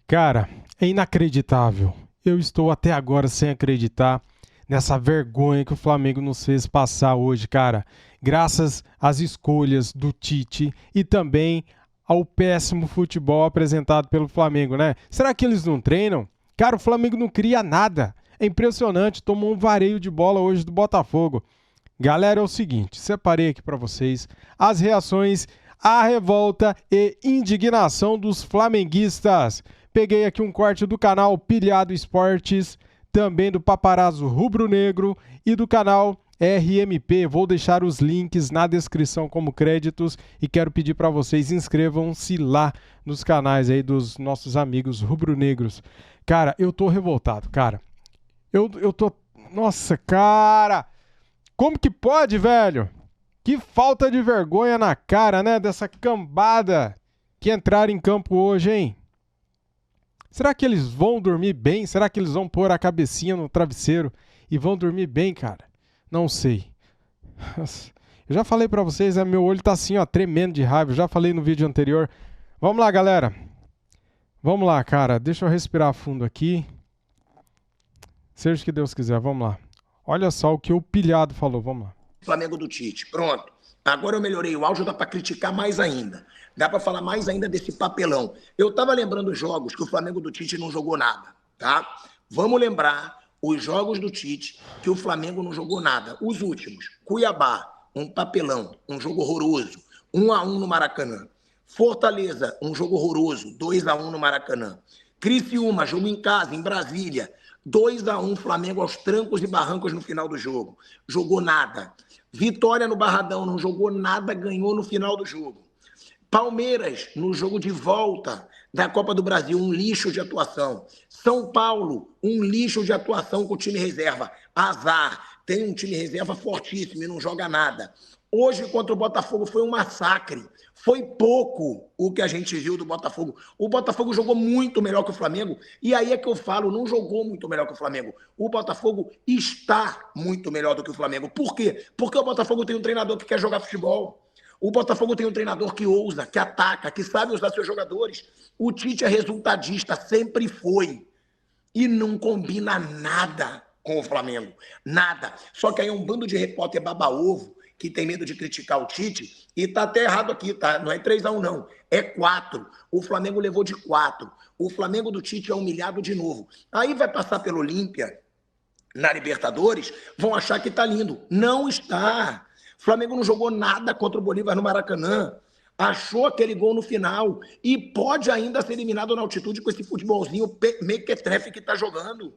Cara, é inacreditável. Eu estou até agora sem acreditar nessa vergonha que o Flamengo nos fez passar hoje, cara. Graças às escolhas do Tite e também ao péssimo futebol apresentado pelo Flamengo, né? Será que eles não treinam? Cara, o Flamengo não cria nada. É impressionante, tomou um vareio de bola hoje do Botafogo. Galera, é o seguinte, separei aqui para vocês as reações à revolta e indignação dos flamenguistas. Peguei aqui um corte do canal Pilhado Esportes, também do Paparazzo Rubro Negro e do canal RMP. Vou deixar os links na descrição como créditos e quero pedir para vocês inscrevam-se lá nos canais aí dos nossos amigos rubro-negros. Cara, eu tô revoltado, cara. Eu tô... Nossa, cara! Como que pode, velho? Que falta de vergonha na cara, né? Dessa cambada que entraram em campo hoje, hein? Será que eles vão dormir bem? Será que eles vão pôr a cabecinha no travesseiro e vão dormir bem, cara? Não sei. Eu já falei pra vocês, meu olho tá assim, ó, tremendo de raiva. Eu já falei no vídeo anterior. Vamos lá, galera. Vamos lá, cara. Deixa eu respirar fundo aqui. Seja o que Deus quiser, vamos lá. Olha só o que o Pilhado falou, vamos lá. Flamengo do Tite, pronto. Agora eu melhorei o áudio, dá para criticar mais ainda. Dá para falar mais ainda desse papelão. Eu tava lembrando os jogos que o Flamengo do Tite não jogou nada, tá? Vamos lembrar os jogos do Tite que o Flamengo não jogou nada. Os últimos, Cuiabá, um papelão, um jogo horroroso, 1-1 no Maracanã. Fortaleza, um jogo horroroso, 2-1 no Maracanã. Criciúma, jogo em casa, em Brasília, 2-1 Flamengo aos trancos e barrancos no final do jogo. Jogou nada. Vitória no Barradão, não jogou nada, ganhou no final do jogo. Palmeiras, no jogo de volta da Copa do Brasil, um lixo de atuação. São Paulo, um lixo de atuação com o time reserva. Azar, tem um time reserva fortíssimo e não joga nada. Hoje, contra o Botafogo, foi um massacre. Foi pouco o que a gente viu do Botafogo. O Botafogo jogou muito melhor que o Flamengo. E aí é que eu falo, não jogou muito melhor que o Flamengo. O Botafogo está muito melhor do que o Flamengo. Por quê? Porque o Botafogo tem um treinador que quer jogar futebol. O Botafogo tem um treinador que ousa, que ataca, que sabe usar seus jogadores. O Tite é resultadista, sempre foi. E não combina nada com o Flamengo. Nada. Só que aí é um bando de repórter baba-ovo que tem medo de criticar o Tite, e tá até errado aqui, tá? Não é 3-1 não, é 4. O Flamengo levou de 4. O Flamengo do Tite é humilhado de novo. Aí vai passar pelo Olímpia, na Libertadores, vão achar que tá lindo. Não está. O Flamengo não jogou nada contra o Bolívar no Maracanã. Achou aquele gol no final e pode ainda ser eliminado na altitude com esse futebolzinho mequetrefe que tá jogando.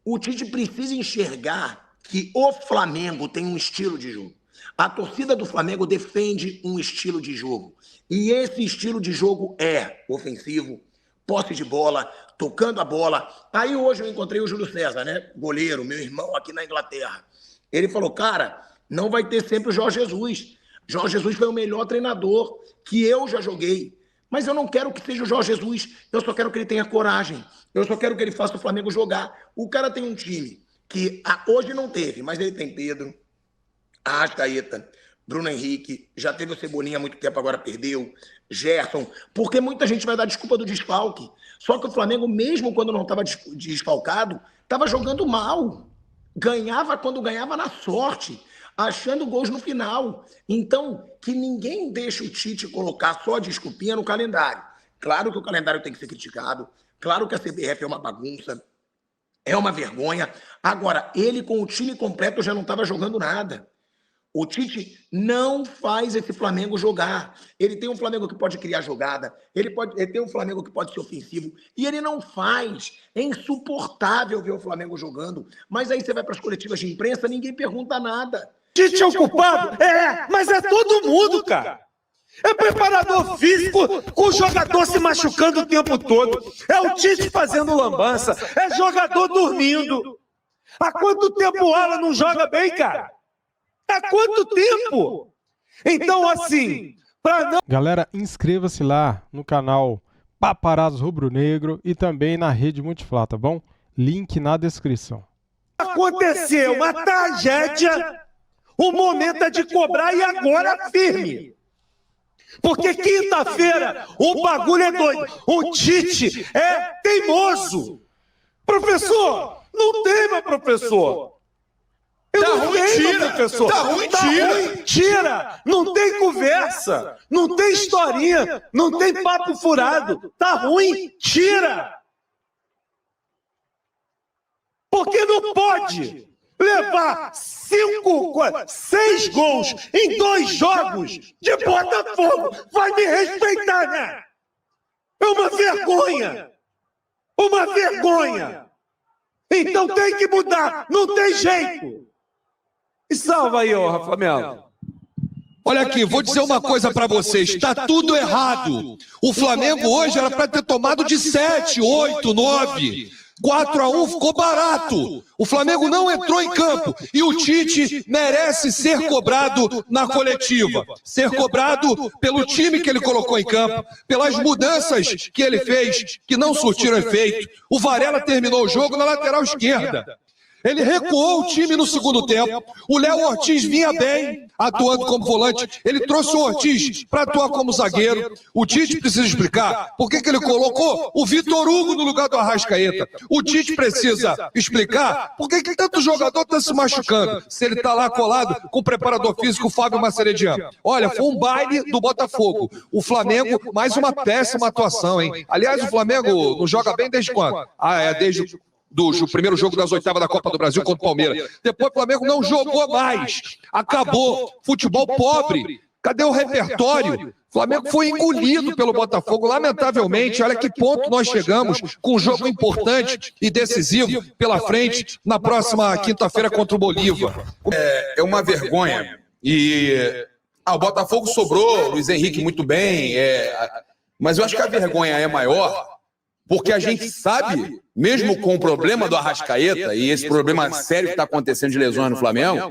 O Tite precisa enxergar que o Flamengo tem um estilo de jogo. A torcida do Flamengo defende um estilo de jogo. E esse estilo de jogo é ofensivo, posse de bola, tocando a bola. Aí hoje eu encontrei o Júlio César, né? Goleiro, meu irmão aqui na Inglaterra. Ele falou, cara, não vai ter sempre o Jorge Jesus. Jorge Jesus foi o melhor treinador que eu já joguei. Mas eu não quero que seja o Jorge Jesus. Eu só quero que ele tenha coragem. Eu só quero que ele faça o Flamengo jogar. O cara tem um time que hoje não teve, mas ele tem Pedro, Arrascaeta, Bruno Henrique, já teve o Cebolinha há muito tempo, agora perdeu, Gerson, porque muita gente vai dar desculpa do desfalque. Só que o Flamengo, mesmo quando não estava desfalcado, estava jogando mal. Ganhava quando ganhava na sorte, achando gols no final. Então, que ninguém deixe o Tite colocar só desculpinha no calendário. Claro que o calendário tem que ser criticado, claro que a CBF é uma bagunça, é uma vergonha. Agora, ele com o time completo já não estava jogando nada. O Tite não faz esse Flamengo jogar. Ele tem um Flamengo que pode criar jogada, ele tem um Flamengo que pode ser ofensivo, e ele não faz. É insuportável ver o Flamengo jogando. Mas aí você vai para as coletivas de imprensa, ninguém pergunta nada. Tite é o culpado? É, mas é todo mundo, cara. É preparador físico, o jogador se machucando o tempo todo. É o Tite fazendo lambança, é jogador dormindo. Há quanto tempo o Alan não joga bem, cara? Há quanto tempo? Então, assim, para não... Galera, inscreva-se lá no canal Paparazzo Rubro Negro e também na Rede Multiflá, tá bom? Link na descrição. Aconteceu uma tragédia, o momento é de cobrar e agora firme. Porque quinta-feira o bagulho é doido. O Tite é teimoso. Professor, não tem, meu professor. Eu Tá não ruim, tenho, tira. meu professor. Tá ruim, tira. Ruim, tira. Não tem conversa. Não tem historinha. Não tem papo furado. Tá ruim, tira. Porque não pode levar 6 gols em 2 jogos de Botafogo. Vai me respeitar, né? É uma vergonha. Uma vergonha. Então tem que mudar. Não tem jeito. E salva aí, ó, Rafa Melo. Olha aqui, vou dizer uma coisa pra vocês, está tudo errado. O Flamengo hoje era para ter tomado de 7, 8, 9. 4-1 ficou barato. O Flamengo não entrou em campo e o Tite merece ser cobrado na coletiva. Ser cobrado pelo time que ele colocou em campo, pelas mudanças que ele fez, que não surtiram efeito. O Varela terminou o jogo na lateral esquerda. Ele recuou o time no segundo tempo. O Léo Ortiz vinha bem, atuando como volante. Ele trouxe o Ortiz para atuar como zagueiro. O Tite precisa explicar por que ele colocou o Vitor Hugo no lugar do Arrascaeta. O Tite precisa explicar por que tanto jogador está se machucando, se ele está lá colado com o preparador físico Fábio Macerediano. Olha, foi um baile do Botafogo. O Flamengo, mais uma péssima atuação, hein? Aliás, o Flamengo não joga bem desde quando? Desde do primeiro jogo das oitavas da Copa do Brasil contra o Palmeiras. Depois o Flamengo não jogou mais. Acabou. Futebol pobre. Cadê o repertório? O Flamengo foi engolido pelo Botafogo, lamentavelmente. Olha que ponto nós chegamos com um jogo importante e decisivo pela frente na próxima quinta-feira contra o Bolívar. É uma vergonha. E o Botafogo sobrou, Luiz Henrique muito bem, mas eu acho que a vergonha é maior porque a gente sabe, mesmo com o problema do Arrascaeta e esse problema sério que está acontecendo de lesões no Flamengo,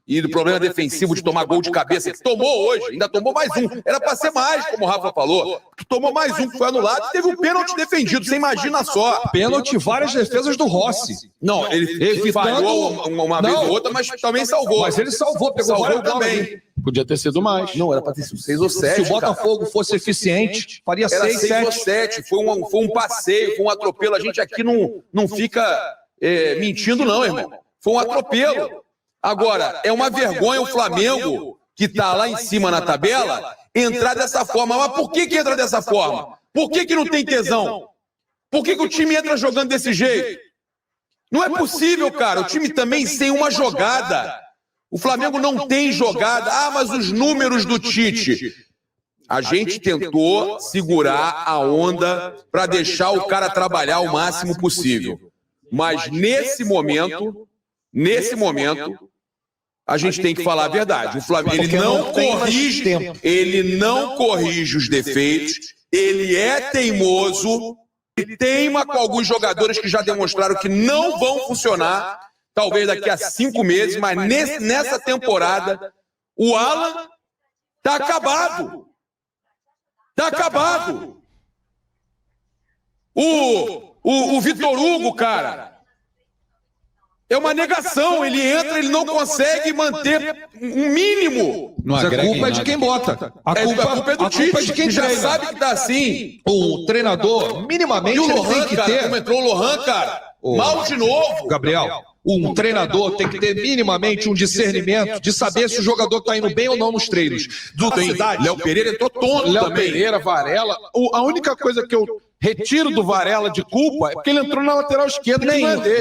e do problema defensivo de tomar gol de cabeça, que tomou hoje, ainda tomou mais um. Era para ser mais, como o Rafa falou. Tomou mais um, que foi anulado, e teve um pênalti defendido, você imagina só. Pênalti, várias defesas do Rossi. Não, ele falhou uma vez ou outra, mas também salvou. Mas ele salvou, pegou salvou também. Podia ter sido mais. Não, era para ter sido 6 ou 7. Se o Botafogo fosse eficiente, faria 6, 6 ou 7. Foi um passeio, foi um atropelo. A gente aqui não fica mentindo, não, irmão. Foi um atropelo. Agora, é uma vergonha o Flamengo, que está lá em cima na tabela, entrar dessa forma. Mas por que entra dessa forma? Por que não tem tesão? Por que o time entra jogando desse jeito? Não é possível, cara. O time também tem uma jogada. O Flamengo não tem jogada. Mas os números do Tite. A gente tentou segurar a onda para deixar o cara trabalhar o máximo possível. Mas nesse momento, a gente tem que falar a verdade. O Flamengo ele não corrige os defeitos, ele é teimoso, ele teima com alguns jogadores que já demonstraram que não vão funcionar, talvez daqui a 5 meses, mas nessa temporada, o Alan tá acabado. Tá acabado. O Vitor Hugo, cara, é uma negação. Ele entra, ele não consegue manter um mínimo. Mas a culpa é de quem bota. A culpa é do Tite, é de quem já treina. sabe que tá assim. O treinador, minimamente, E o ele Lohan, tem que cara, ter... como entrou o Lohan, cara, mal de novo. Gabriel, um treinador tem que ter minimamente um discernimento de saber se o jogador está indo bem ou não nos treinos. Léo Pereira entrou tonto Léo também. Pereira, Varela. A única coisa que eu retiro do Varela de culpa é porque ele entrou na lateral esquerda.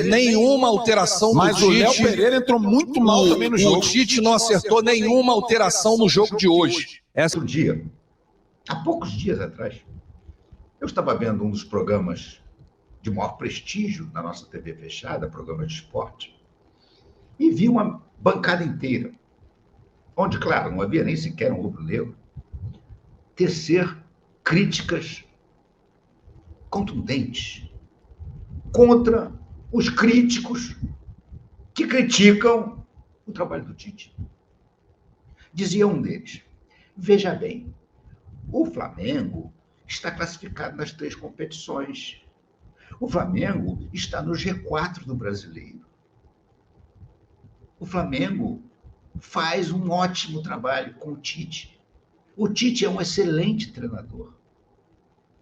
Nenhuma alteração Mas do o Léo Tite. Pereira entrou muito mal também no O jogo. Tite não acertou nenhuma alteração no jogo de hoje. Outro dia, há poucos dias atrás, eu estava vendo um dos programas de maior prestígio na nossa TV fechada, programa de esporte, e vi uma bancada inteira, onde, claro, não havia nem sequer um rubro-negro, tecer críticas contundentes contra os críticos que criticam o trabalho do Tite. Dizia um deles: veja bem, o Flamengo está classificado nas 3 competições. O Flamengo está no G4 do Brasileiro. O Flamengo faz um ótimo trabalho com o Tite. O Tite é um excelente treinador.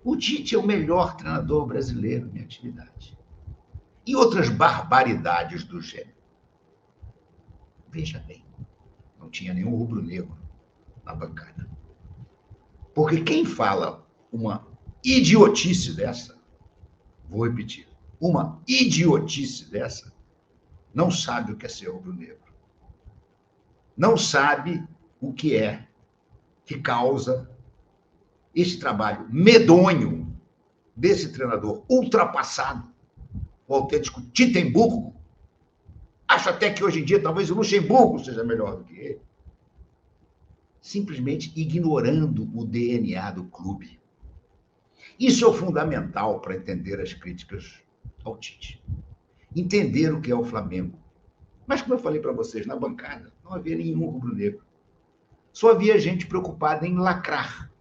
O Tite é o melhor treinador brasileiro em atividade. E outras barbaridades do gênero. Veja bem, não tinha nenhum rubro-negro na bancada. Porque quem fala uma idiotice dessa, vou repetir, uma idiotice dessa, não sabe o que é ser rubro-negro. Não sabe o que causa esse trabalho medonho desse treinador ultrapassado, o autêntico Titenburgo. Acho até que hoje em dia talvez o Luxemburgo seja melhor do que ele. Simplesmente ignorando o DNA do clube. Isso é o fundamental para entender as críticas ao Tite. Entender o que é o Flamengo. Mas, como eu falei para vocês, na bancada não havia nenhum rubro-negro. Só havia gente preocupada em lacrar,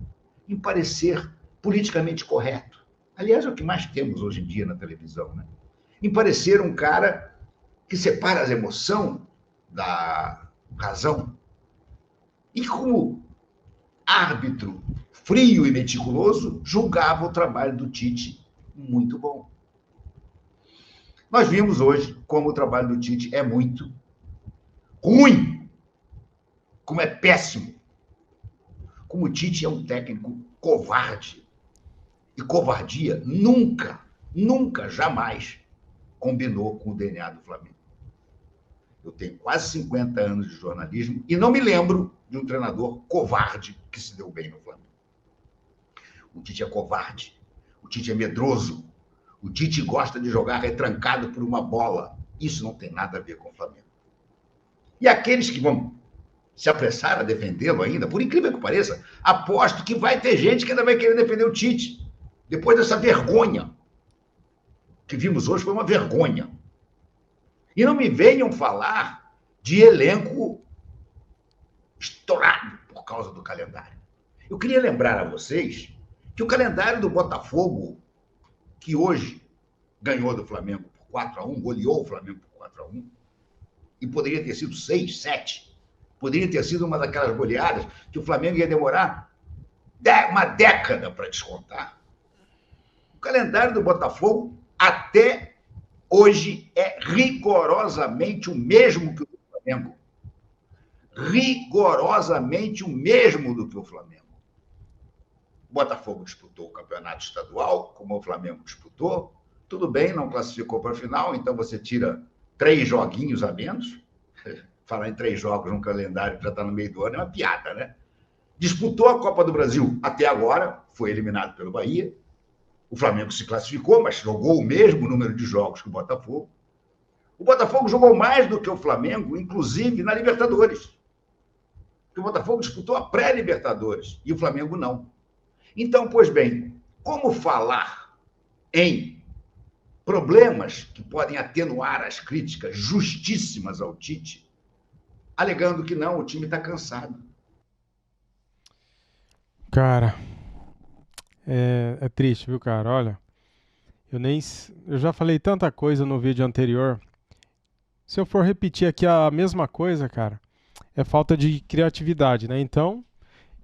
em parecer politicamente correto. Aliás, é o que mais temos hoje em dia na televisão, né? Em parecer um cara que separa a emoção da razão. E como árbitro frio e meticuloso, julgava o trabalho do Tite muito bom. Nós vimos hoje como o trabalho do Tite é muito ruim, como é péssimo, como o Tite é um técnico covarde. E covardia nunca, jamais combinou com o DNA do Flamengo. Eu tenho quase 50 anos de jornalismo e não me lembro de um treinador covarde que se deu bem no Flamengo. O Tite é covarde, o Tite é medroso, o Tite gosta de jogar retrancado por uma bola. Isso não tem nada a ver com o Flamengo. E aqueles que vão se apressar a defendê-lo ainda, por incrível que pareça, aposto que vai ter gente que ainda vai querer defender o Tite. Depois dessa vergonha que vimos hoje, foi uma vergonha. E não me venham falar de elenco estourado por causa do calendário. Eu queria lembrar a vocês que o calendário do Botafogo, que hoje ganhou do Flamengo por 4-1, goleou o Flamengo por 4-1, e poderia ter sido 6, 7, poderia ter sido uma daquelas goleadas que o Flamengo ia demorar uma década para descontar. O calendário do Botafogo, até hoje, é rigorosamente o mesmo que o do Flamengo. Rigorosamente o mesmo do que o Flamengo. O Botafogo disputou o campeonato estadual, como o Flamengo disputou. Tudo bem, não classificou para a final, então você tira 3 joguinhos a menos. Falar em 3 jogos num calendário que já está no meio do ano é uma piada, né? Disputou a Copa do Brasil até agora, foi eliminado pelo Bahia. O Flamengo se classificou, mas jogou o mesmo número de jogos que o Botafogo. O Botafogo jogou mais do que o Flamengo, inclusive na Libertadores. Porque o Botafogo disputou a pré-Libertadores e o Flamengo não. Então, pois bem, como falar em problemas que podem atenuar as críticas justíssimas ao Tite, alegando que não, o time está cansado? Cara, é triste, viu, cara? Olha, eu já falei tanta coisa no vídeo anterior. Se eu for repetir aqui a mesma coisa, cara, é falta de criatividade, né? Então,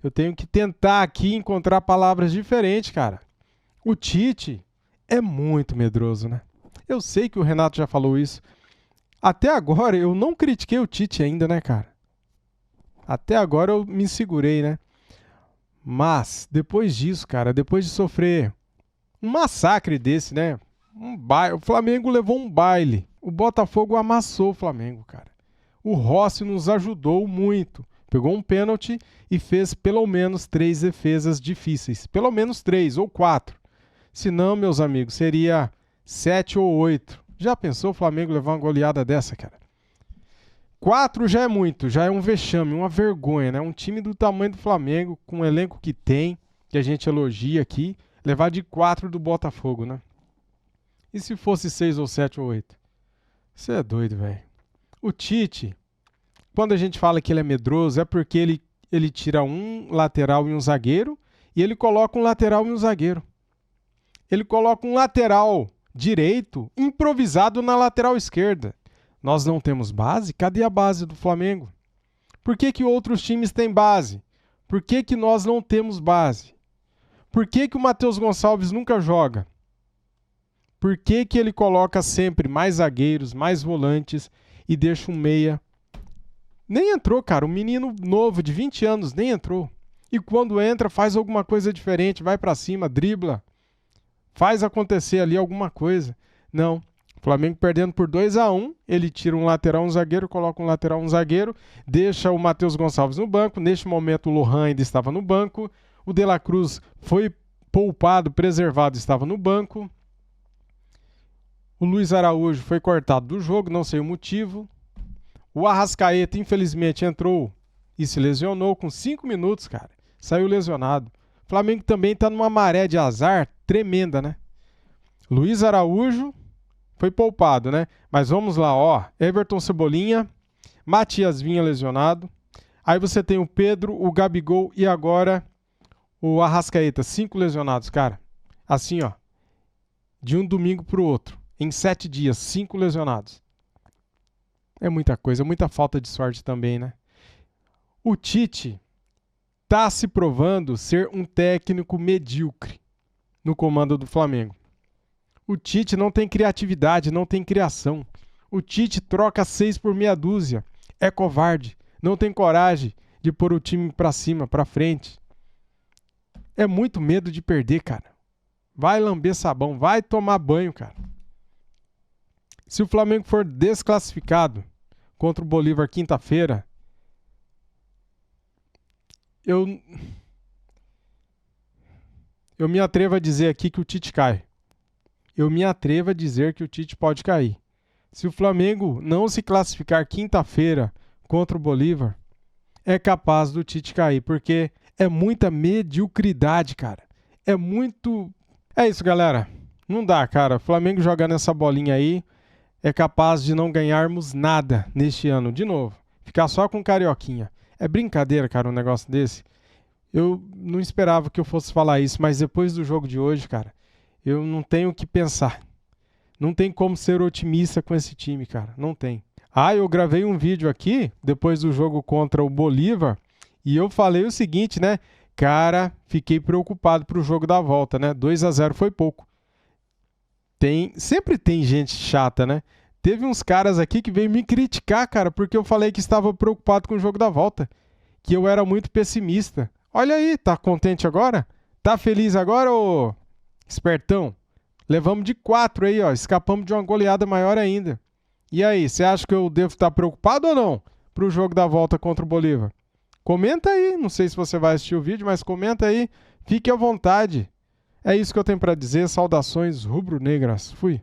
eu tenho que tentar aqui encontrar palavras diferentes, cara. O Tite é muito medroso, né? Eu sei que o Renato já falou isso. Até agora, eu não critiquei o Tite ainda, né, cara? Até agora eu me segurei, né? Mas, depois disso, cara, depois de sofrer um massacre desse, né? O Flamengo levou um baile. O Botafogo amassou o Flamengo, cara. O Rossi nos ajudou muito. Pegou um pênalti e fez pelo menos 3 defesas difíceis. Pelo menos 3 ou 4. Se não, meus amigos, seria 7 ou 8. Já pensou o Flamengo levar uma goleada dessa, cara? 4 já é muito, já é um vexame, uma vergonha, né? Um time do tamanho do Flamengo, com o elenco que tem, que a gente elogia aqui, levar de 4 do Botafogo, né? E se fosse 6 ou 7 ou 8? Você é doido, velho. O Tite, quando a gente fala que ele é medroso, é porque ele tira um lateral e um zagueiro, e ele coloca um lateral e um zagueiro. Ele coloca um lateral direito improvisado na lateral esquerda. Nós não temos base? Cadê a base do Flamengo? Por que outros times têm base? Por que que nós não temos base? Por que que o Matheus Gonçalves nunca joga? Por que que ele coloca sempre mais zagueiros, mais volantes e deixa um meia? Nem entrou, cara. Um menino novo de 20 anos nem entrou. E quando entra, faz alguma coisa diferente, vai pra cima, dribla, faz acontecer ali alguma coisa. Não. O Flamengo perdendo por 2-1, ele tira um lateral, um zagueiro, coloca um lateral, um zagueiro, deixa o Matheus Gonçalves no banco. Neste momento o Lohan ainda estava no banco. O De La Cruz foi poupado, preservado, estava no banco. O Luiz Araújo foi cortado do jogo, não sei o motivo. O Arrascaeta, infelizmente, entrou e se lesionou com 5 minutos, cara. Saiu lesionado. O Flamengo também está numa maré de azar tremenda, né? Luiz Araújo foi poupado, né? Mas vamos lá, ó. Everton Cebolinha, Matias Vinha lesionado. Aí você tem o Pedro, o Gabigol e agora o Arrascaeta. 5 lesionados, cara. Assim, ó. De um domingo para o outro. Em 7 dias, 5 lesionados. É muita coisa, muita falta de sorte também, né? O Tite está se provando ser um técnico medíocre no comando do Flamengo. O Tite não tem criatividade, não tem criação. O Tite troca 6 por meia dúzia. É covarde, não tem coragem de pôr o time para cima, para frente. É muito medo de perder, cara. Vai lamber sabão, vai tomar banho, cara. Se o Flamengo for desclassificado contra o Bolívar quinta-feira, eu me atrevo a dizer aqui que o Tite cai. Eu me atrevo a dizer que o Tite pode cair. Se o Flamengo não se classificar quinta-feira contra o Bolívar, é capaz do Tite cair, porque é muita mediocridade, cara. É muito... É isso, galera. Não dá, cara. O Flamengo jogando essa bolinha aí é capaz de não ganharmos nada neste ano. De novo, ficar só com carioquinha. É brincadeira, cara, um negócio desse. Eu não esperava que eu fosse falar isso, mas depois do jogo de hoje, cara, eu não tenho o que pensar. Não tem como ser otimista com esse time, cara. Não tem. Ah, eu gravei um vídeo aqui, depois do jogo contra o Bolívar, e eu falei o seguinte, né? Cara, fiquei preocupado pro jogo da volta, né? 2-0 foi pouco. Sempre tem gente chata, né? Teve uns caras aqui que veio me criticar, cara, porque eu falei que estava preocupado com o jogo da volta. Que eu era muito pessimista. Olha aí, tá contente agora? Tá feliz agora, ô espertão? Levamos de 4 aí, ó. Escapamos de uma goleada maior ainda. E aí, você acha que eu devo estar preocupado ou não pro jogo da volta contra o Bolívar? Comenta aí. Não sei se você vai assistir o vídeo, mas comenta aí. Fique à vontade. É isso que eu tenho para dizer. Saudações rubro-negras. Fui.